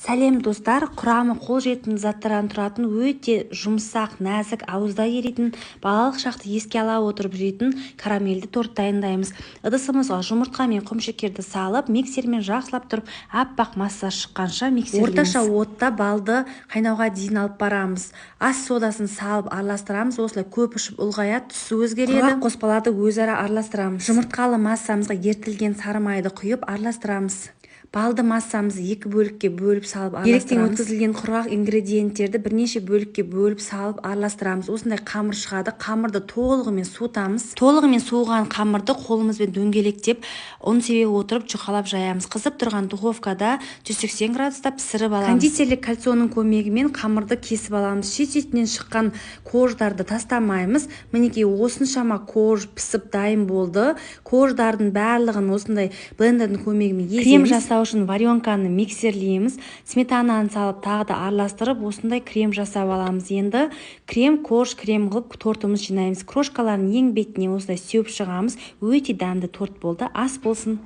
Сәлем достар, құрамы қолжетімді заттардан тұратын өте жұмсақ, нәзік, ауызда еритін, балалық шақты еске ала отырып жейтін карамельді торт дайындаймыз. Ыдысымызға жұмыртқа мен құмшекерді салып, миксермен жақсылап тұрып, аппақ масса шыққанша миксерлейміз. Орташа отта балды қайнауға дейін алып барамыз. Ас содасын салып араластырамыз. Осылай көп ішіп ұлғаяды, түсі өзгереді. Құрғақ қоспаларды өзара араластырамыз. Жұмыртқалы массамызға ертілген сары майды құйып араластырамыз. Балды массамызды 2 бөлікке бөліп салып араластырамыз. Електен өткізілген құрғақ ингредиенттерді бірнеше бөлікке бөліп салып араластырамыз. Осындай қамыр шығады. Қамырды толығымен суытамыз. Толығымен суыған қамырды қолымызбен дөңгелектеп, ұн себе отырып жұқалап жаямыз. Қызып тұрған духовкада 180 градуста пісіріп аламыз. Кондитерлік кольцоның көмегімен қамырды кесіп аламыз. Шет-шетінен шыққан кождарды тастамаймыз. Мінекей осыншама кож пісіп дайын болды. Кождардың барлығын осындай блендердің көмегімен еземіз. Крем жасау үшін варенканы миксерлейміз. Сметананы салып тағы да араластырып, осындай крем жасап аламыз. Енді крем қылып тортымыз жинаймыз. Крошкаларын ең бетіне осылай сеуіп шығамыз. Өте дәмді торт болды. Ас болсын.